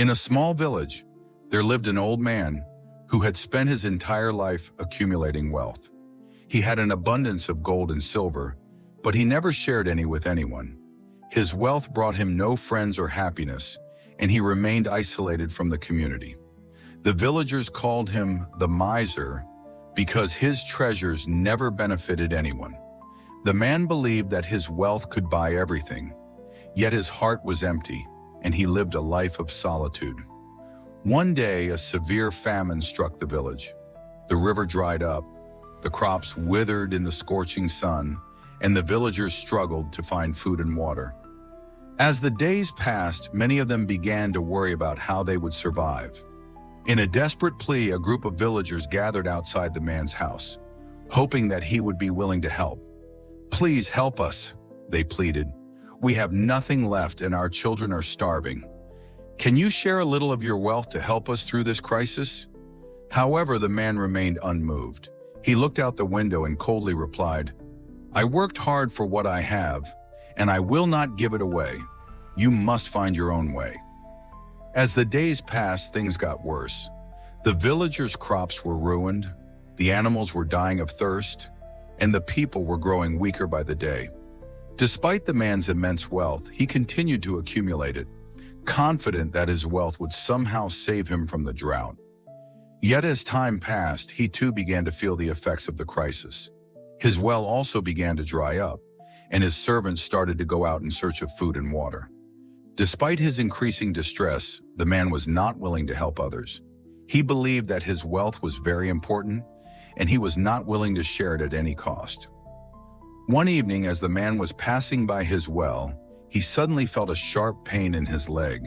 In a small village, there lived an old man who had spent his entire life accumulating wealth. He had an abundance of gold and silver, but he never shared any with anyone. His wealth brought him no friends or happiness, and he remained isolated from the community. The villagers called him the miser because his treasures never benefited anyone. The man believed that his wealth could buy everything, yet his heart was empty, and he lived a life of solitude. One day, a severe famine struck the village. The river dried up, the crops withered in the scorching sun, and the villagers struggled to find food and water. As the days passed, many of them began to worry about how they would survive. In a desperate plea, a group of villagers gathered outside the man's house, hoping that he would be willing to help. "Please help us," they pleaded. "We have nothing left and our children are starving. Can you share a little of your wealth to help us through this crisis?" However, the man remained unmoved. He looked out the window and coldly replied, "I worked hard for what I have, and I will not give it away. You must find your own way." As the days passed, things got worse. The villagers' crops were ruined, the animals were dying of thirst, and the people were growing weaker by the day. Despite the man's immense wealth, he continued to accumulate it, confident that his wealth would somehow save him from the drought. Yet as time passed, he too began to feel the effects of the crisis. His well also began to dry up, and his servants started to go out in search of food and water. Despite his increasing distress, the man was not willing to help others. He believed that his wealth was very important, and he was not willing to share it at any cost. One evening, as the man was passing by his well, he suddenly felt a sharp pain in his leg.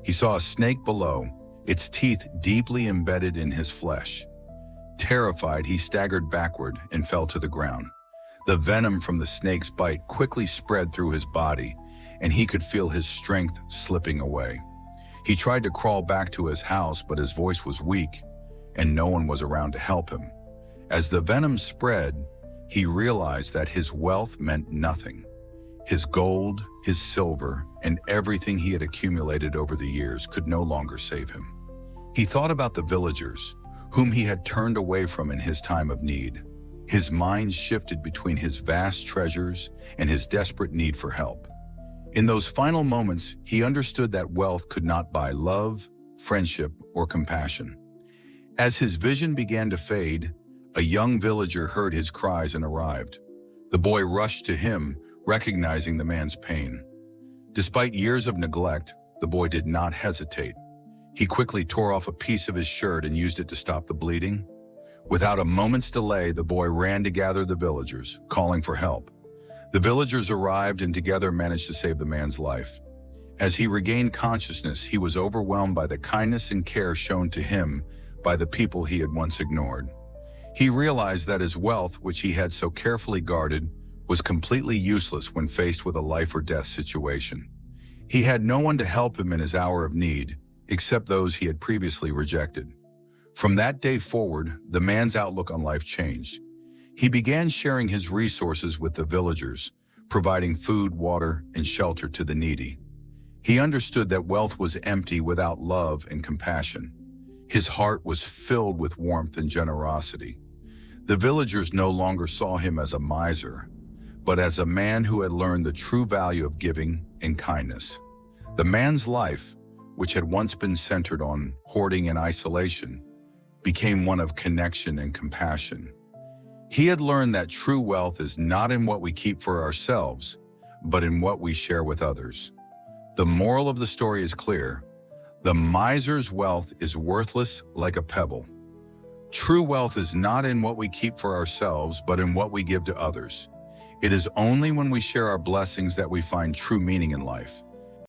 He saw a snake below, its teeth deeply embedded in his flesh. Terrified, he staggered backward and fell to the ground. The venom from the snake's bite quickly spread through his body, and he could feel his strength slipping away. He tried to crawl back to his house, but his voice was weak, and no one was around to help him. As the venom spread, he realized that his wealth meant nothing. His gold, his silver, and everything he had accumulated over the years could no longer save him. He thought about the villagers, whom he had turned away from in his time of need. His mind shifted between his vast treasures and his desperate need for help. In those final moments, he understood that wealth could not buy love, friendship, or compassion. As his vision began to fade, a young villager heard his cries and arrived. The boy rushed to him, recognizing the man's pain. Despite years of neglect, the boy did not hesitate. He quickly tore off a piece of his shirt and used it to stop the bleeding. Without a moment's delay, the boy ran to gather the villagers, calling for help. The villagers arrived and together managed to save the man's life. As he regained consciousness, he was overwhelmed by the kindness and care shown to him by the people he had once ignored. He realized that his wealth, which he had so carefully guarded, was completely useless when faced with a life or death situation. He had no one to help him in his hour of need, except those he had previously rejected. From that day forward, the man's outlook on life changed. He began sharing his resources with the villagers, providing food, water, and shelter to the needy. He understood that wealth was empty without love and compassion. His heart was filled with warmth and generosity. The villagers no longer saw him as a miser, but as a man who had learned the true value of giving and kindness. The man's life, which had once been centered on hoarding and isolation, became one of connection and compassion. He had learned that true wealth is not in what we keep for ourselves, but in what we share with others. The moral of the story is clear. The miser's wealth is worthless like a pebble. True wealth is not in what we keep for ourselves, but in what we give to others. It is only when we share our blessings that we find true meaning in life.